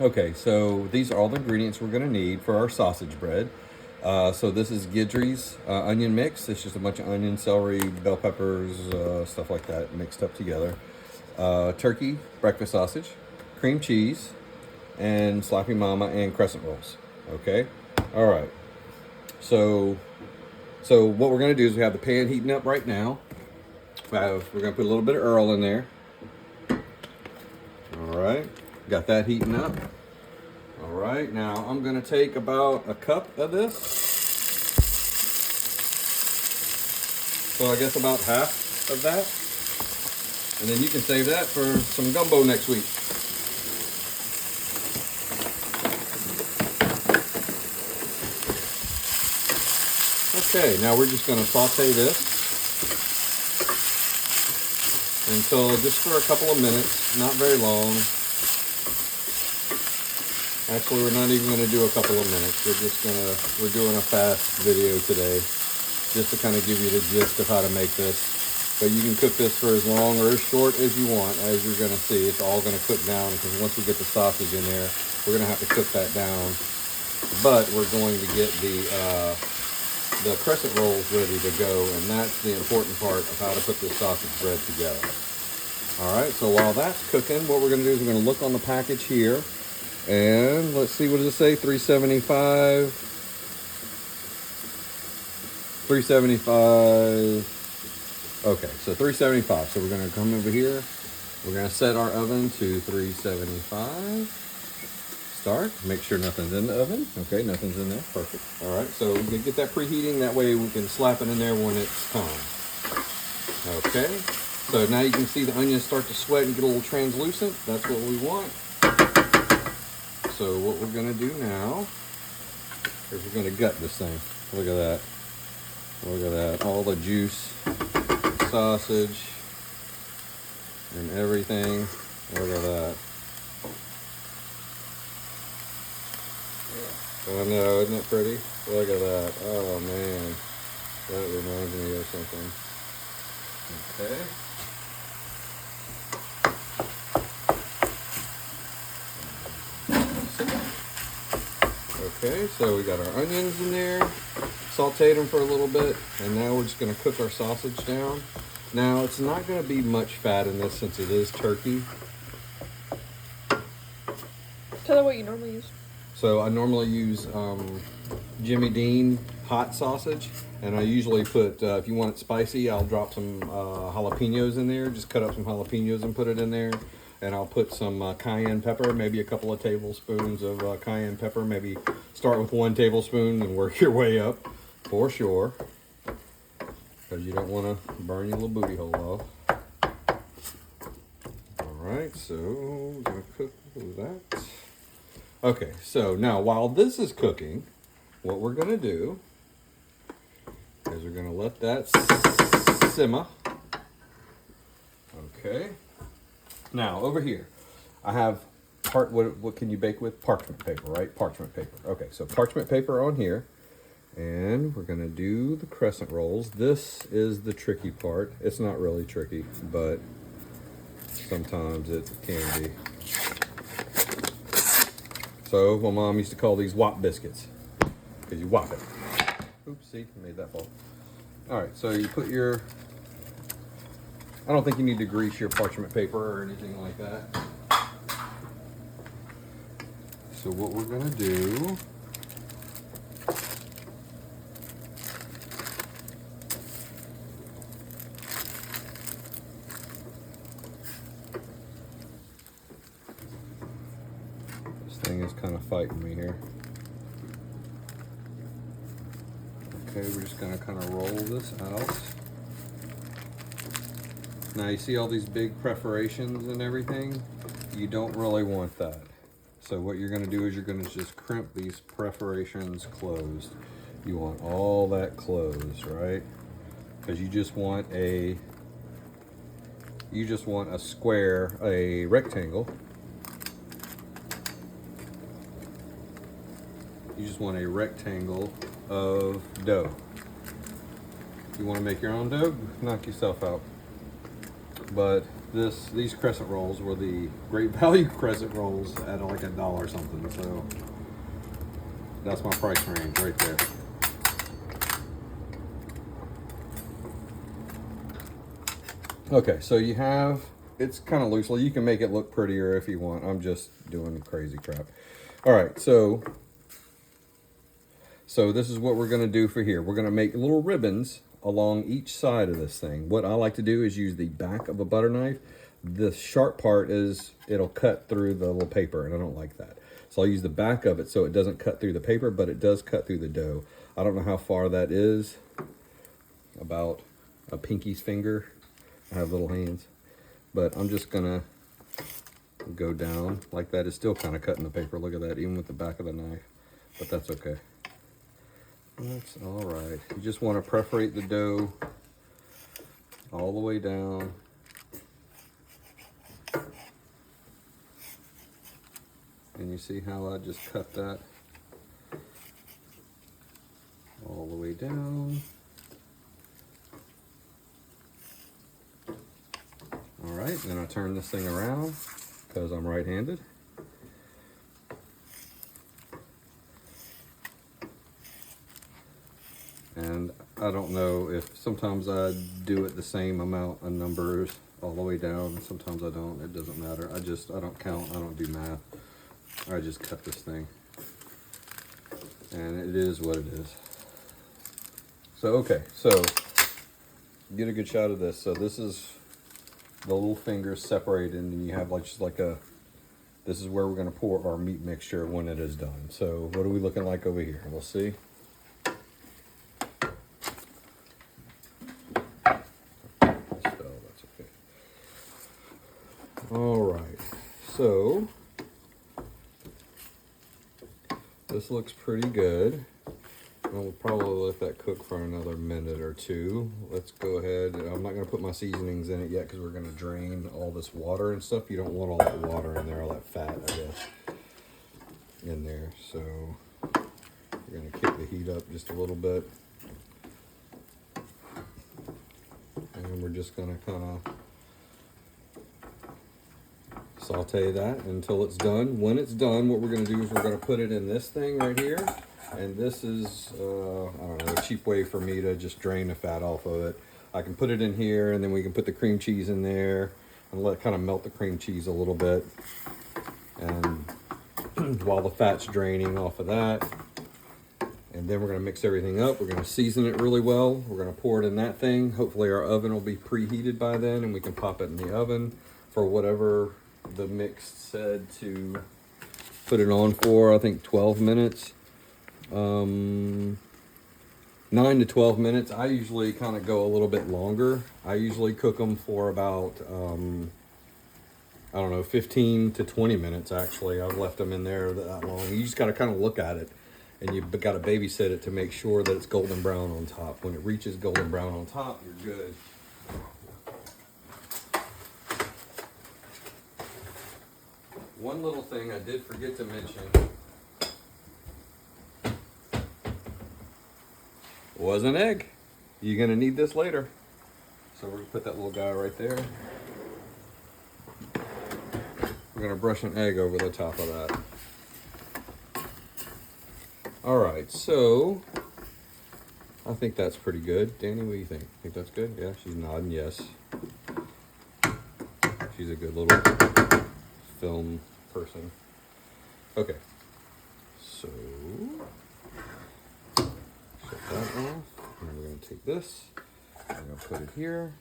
Okay, so these are all the ingredients we're gonna need for our sausage bread. So this is Guidry's onion mix. It's just a bunch of onion, celery, bell peppers, stuff like that mixed up together. Turkey breakfast sausage, cream cheese, and Slappy Mama and crescent rolls. Okay, all right. So what we're gonna do is we have the pan heating up right now. We're gonna put a little bit of Earl in there. All right, got that heating up. All right, now I'm gonna take about a cup of this. So I guess about half of that. And then you can save that for some gumbo next week. Okay, now we're just gonna saute this until just for a couple of minutes, not very long. Actually, we're not even gonna do a couple of minutes. We're doing a fast video today, just to kind of give you the gist of how to make this. But you can cook this for as long or as short as you want. As you're gonna see, it's all gonna cook down because once we get the sausage in there, we're gonna have to cook that down. But we're going to get the crescent rolls ready to go, and that's the important part of how to put this sausage bread together. All right, so while that's cooking, what we're gonna do is we're gonna look on the package here, and let's see, what does it say? $3.75. $3.75. Okay, so $3.75. So we're gonna come over here. We're gonna set our oven to $3.75. Start. Make sure nothing's in the oven. Okay, nothing's in there. Perfect. All right, so we get that preheating. That way we can slap it in there when it's time. Okay, so now you can see the onions start to sweat and get a little translucent. That's what we want. So what we're gonna do now is we're gonna gut this thing. Look at that. Look at that. All the juice, sausage, and everything. Look at that. I know, isn't it pretty? Look at that. Oh man, that reminds me of something. Okay. Okay, so we got our onions in there, sauteed them for a little bit, and now we're just gonna cook our sausage down. Now, it's not gonna be much fat in this since it is turkey. Tell them what you normally use. So I normally use Jimmy Dean hot sausage, and I usually put, if you want it spicy, I'll drop some jalapenos in there, just cut up some jalapenos and put it in there. And I'll put some cayenne pepper, maybe a couple of tablespoons of cayenne pepper. Maybe start with 1 tablespoon and work your way up, for sure. Because you don't want to burn your little booty hole off. All right, so we're going to cook with that. Okay, so now while this is cooking, what we're going to do is we're going to let that simmer. Okay. Now, over here, I have what can you bake with? Parchment paper, right? Parchment paper. Okay, so parchment paper on here. And we're going to do the crescent rolls. This is the tricky part. It's not really tricky, but sometimes it can be. So, my mom used to call these wop biscuits, because you wop it. Oops, see, made that fall. All right, so you put your... I don't think you need to grease your parchment paper or anything like that. So what we're gonna do this thing is kind of fighting me here. Okay, we're just gonna kind of roll this out. Now you see all these big perforations and everything? You don't really want that. So what you're gonna do is you're gonna just crimp these perforations closed. You want all that closed, right? Because you just want a square, a rectangle. You just want a rectangle of dough. You want to make your own dough? Knock yourself out. But these Crescent rolls were the great value Crescent rolls at like $1 or something. So that's my price range right there. Okay, so you have, it's kind of loosely. You can make it look prettier if you want. I'm just doing crazy crap. All right, so this is what we're going to do for here. We're going to make little ribbons along each side of this thing. What I like to do is use the back of a butter knife. The sharp part is it'll cut through the little paper, and I don't like that. So I'll use the back of it so it doesn't cut through the paper, but it does cut through the dough. I don't know how far that is, about a pinky's finger. I have little hands, but I'm just gonna go down like that. It's still kind of cutting the paper. Look at that, even with the back of the knife, but that's okay. That's all right. You just want to perforate the dough all the way down. And you see how I just cut that all the way down. All right, then I turn this thing around because I'm right-handed. And I don't know if sometimes I do it the same amount of numbers all the way down, and sometimes I don't. It doesn't matter. I don't count. I don't do math. I just cut this thing. And it is what it is. So, okay, so get a good shot of this. So this is the little fingers separated, and you have like just like a, this is where we're going to pour our meat mixture when it is done. So what are we looking like over here? We'll see. That's okay. All right, so this looks pretty good. We'll probably let that cook for another minute or two. Let's go ahead. I'm not going to put my seasonings in it yet because we're going to drain all this water and stuff. You don't want all that water in there, all that fat, I guess, in there. So we're going to kick the heat up just a little bit. And we're just going to kind of saute that until it's done. When it's done, what we're going to do is we're going to put it in this thing right here. And this is, I don't know, a cheap way for me to just drain the fat off of it. I can put it in here, and then we can put the cream cheese in there and let it kind of melt the cream cheese a little bit. And while the fat's draining off of that, and then we're going to mix everything up. We're going to season it really well. We're going to pour it in that thing. Hopefully our oven will be preheated by then, and we can pop it in the oven for whatever the mix said to put it on for. I think 12 minutes. 9 to 12 minutes. I usually kind of go a little bit longer. I usually cook them for about, I don't know, 15 to 20 minutes actually. I've left them in there that long. You just got to kind of look at it, and you've got to babysit it to make sure that it's golden brown on top. When it reaches golden brown on top, you're good. One little thing I did forget to mention was an egg. You're gonna need this later. So we're gonna put that little guy right there. We're gonna brush an egg over the top of that. All right, so I think that's pretty good. Danny, what do you think? Think that's good? Yeah, she's nodding yes. She's a good little film person. Okay, so shut that off, and we're going to take this, we're going to put it here.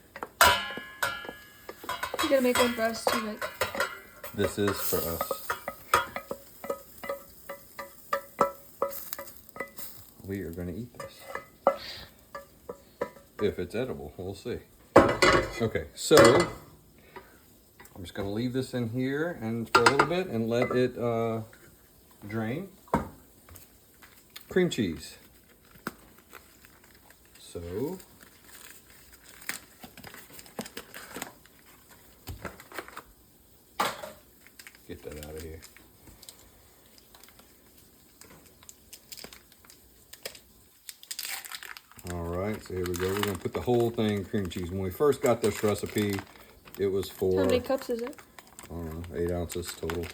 You're gonna make one for us too, Mike. This is for us. We are going to eat this. If it's edible, we'll see. Okay, so I'm just going to leave this in here and for a little bit and let it drain. Cream cheese. So get that out of here. All right, so here we go. We're going to put the whole thing cream cheese. When we first got this recipe, It was for, How many cups is it? I don't know, 8 ounces total.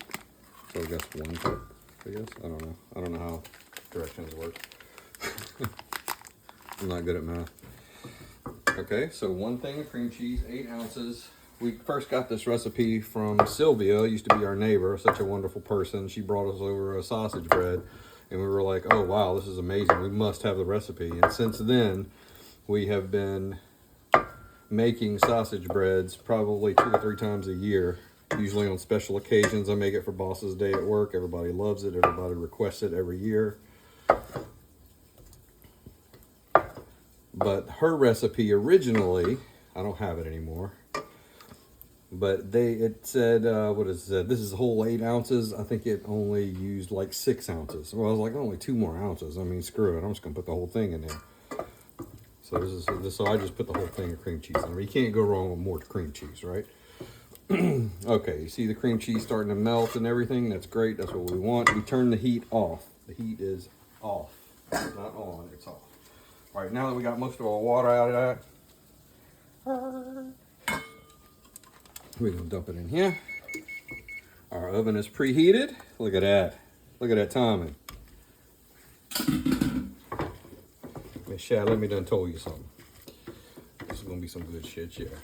So I guess 1 cup, I guess. I don't know. I don't know how directions work. I'm not good at math. Okay, so 1 thing of cream cheese, 8 ounces. We first got this recipe from Sylvia, used to be our neighbor, such a wonderful person. She brought us over a sausage bread, and we were like, oh wow, this is amazing. We must have the recipe. And since then, we have been making sausage breads probably 2 or 3 times a year. Usually on special occasions. I make it for Boss's Day at work. Everybody loves it. Everybody requests it every year. But her recipe originally, I don't have it anymore, but it said, what is it? This is whole 8 ounces. I think it only used like 6 ounces. Well, I was like, only 2 more ounces. I mean, screw it. I'm just gonna put the whole thing in there. So so I just put the whole thing of cream cheese in there. You can't go wrong with more cream cheese, right? Okay, you see the cream cheese starting to melt and everything. That's great. That's what we want. We turn the heat off. The heat is off. It's not on. It's off. All right, now that we got most of our water out of that, we're gonna dump it in here. Our oven is preheated. Look at that. Look at that timing. Miss Shad, let me done told you something. This is gonna be some good shit here.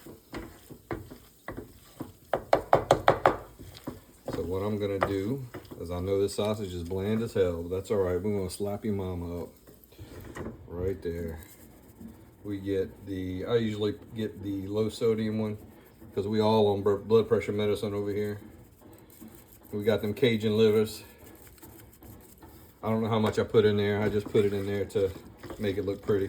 So what I'm gonna do is, I know this sausage is bland as hell, but that's all right. We're gonna slap your mama up. Right there. We get I usually get the low sodium one, because we all on blood pressure medicine over here. We got them Cajun livers. I don't know how much I put in there. I just put it in there to make it look pretty.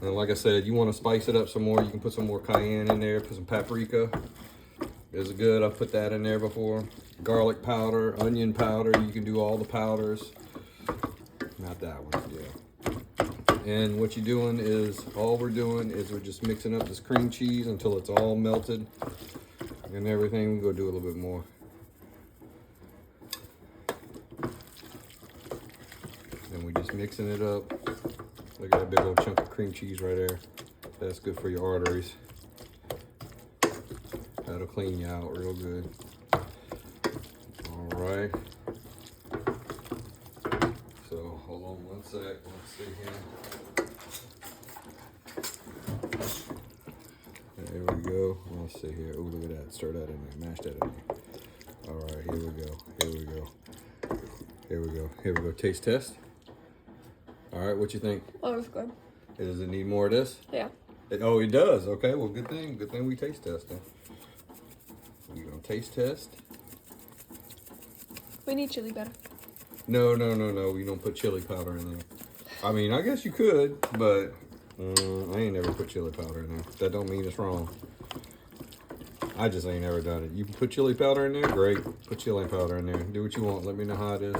And like I said, you want to spice it up some more, you can put some more cayenne in there, put some paprika. Is good. I've put that in there before. Garlic powder, onion powder. You can do all the powders. Not that one, yeah. And what you're doing is, all we're doing is we're just mixing up this cream cheese until it's all melted and everything. We'll go do a little bit more. And we're just mixing it up. Look at that big old chunk of cream cheese right there. That's good for your arteries. That'll clean you out real good. All right. So hold on 1 sec. Let's see here. There we go. Let's see here. Oh, look at that. Stir that in there. Mash that in there. All right. Here we go. Here we go. Here we go. Here we go. Taste test. All right. What you think? Oh, it's good. Does it need more of this? Yeah. Oh, it does. Okay. Well, good thing. Good thing we taste testing. We're gonna taste test. We need chili powder. No. We don't put chili powder in there. I mean, I guess you could, but I ain't never put chili powder in there. That don't mean it's wrong. I just ain't never done it. You can put chili powder in there, great. Put chili powder in there. Do what you want. Let me know how it is.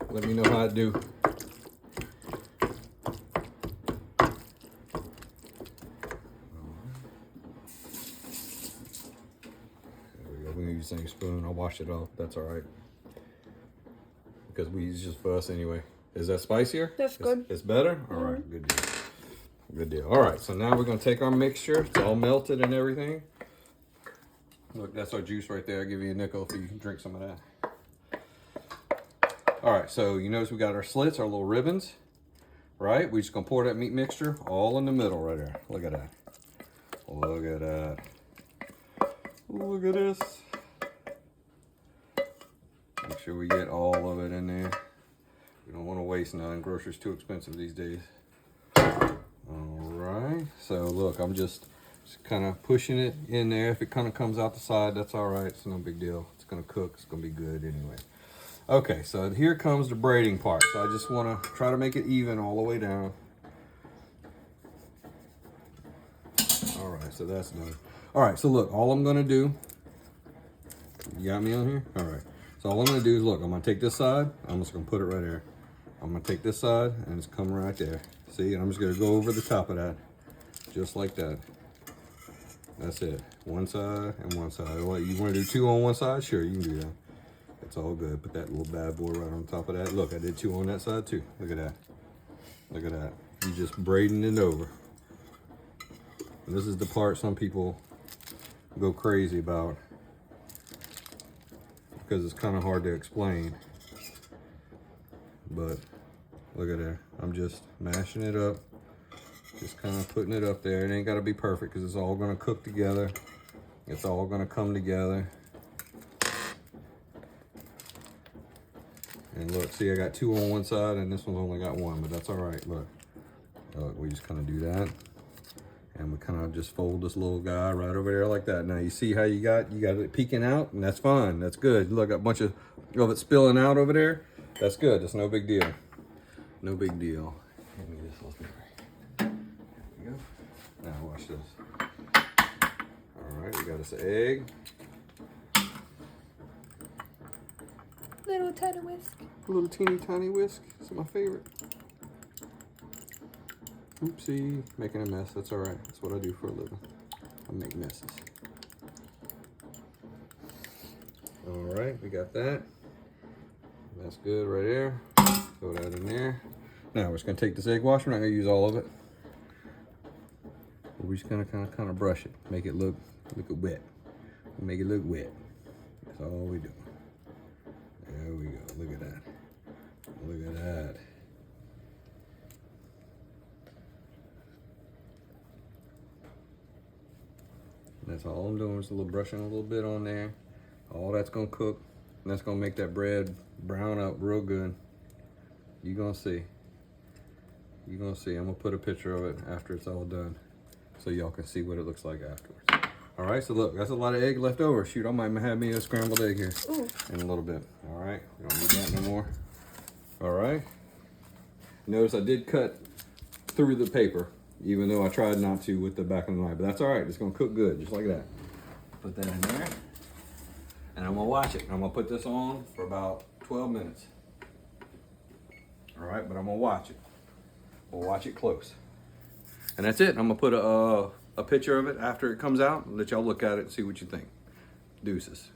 Let me know how it do. We're gonna use the same spoon. I'll wash it off. That's all right. Because we use just for us anyway. Is that spicier? That's good. It's better? All right, good deal. Good deal. All right, so now we're gonna take our mixture. It's all melted and everything. Look, that's our juice right there. I'll give you a nickel if you can drink some of that. All right, so you notice we got our slits, our little ribbons, right? We're just gonna pour that meat mixture all in the middle right there. Look at that. Look at that. Look at this. Make sure we get all of it in there. We don't want to waste none. Groceries too expensive these days. All right. So look, I'm just kind of pushing it in there. If it kind of comes out the side, that's all right. It's no big deal. It's gonna cook. It's gonna be good anyway. Okay, so here comes the braiding part. So I just want to try to make it even all the way down. All right, so that's done. All right, so look, all I'm gonna do, you got me on here? All right, so all I'm gonna do is, look, I'm gonna take this side, I'm just gonna put it right there. I'm gonna take this side and it's coming right there. See, and I'm just gonna go over the top of that, just like that. That's it, one side and one side. What, you wanna do 2 on one side? Sure, you can do that. It's all good. Put that little bad boy right on top of that. Look, I did 2 on that side too. Look at that. Look at that. You just braiding it over. This is the part some people go crazy about because it's kind of hard to explain. But look at that. I'm just mashing it up. Just kind of putting it up there. It ain't got to be perfect because it's all going to cook together. It's all going to come together. And look, see, I got two on one side and this one's only got one, but that's all right. Look, we just kind of do that. And we kind of just fold this little guy right over there like that. Now you see how you got it peeking out, and that's fine. That's good. Look, a bunch of it spilling out over there. That's good. That's no big deal. No big deal. Give me this little thing. There we go. Now watch this. All right, we got this egg. Little tiny whisk. A little teeny tiny whisk. This is my favorite. Oopsie, making a mess. That's all right. That's what I do for a living. I make messes. All right, we got that. That's good right there. Throw that in there. Now we're just gonna take this egg wash. We're not gonna use all of it. We're just gonna kind of brush it, make it look wet. Make it look wet. That's all we do. There we go. Look at that. Look at that. That's all I'm doing is a little brushing a little bit on there. All that's gonna cook, and that's gonna make that bread brown up real good. You're gonna see. You're gonna see. I'm gonna put a picture of it after it's all done, so y'all can see what it looks like afterwards. All right, so look, that's a lot of egg left over. Shoot, I might have me a scrambled egg here in a little bit. All right, we don't need that no more. All right. Notice I did cut through the paper, even though I tried not to with the back of the knife, but that's all right. It's gonna cook good, just like that. Put that in there, and I'm gonna watch it. I'm gonna put this on for about 12 minutes. All right, but I'm gonna watch it. We'll watch it close. And that's it. I'm gonna put a picture of it after it comes out and let y'all look at it and see what you think. Deuces.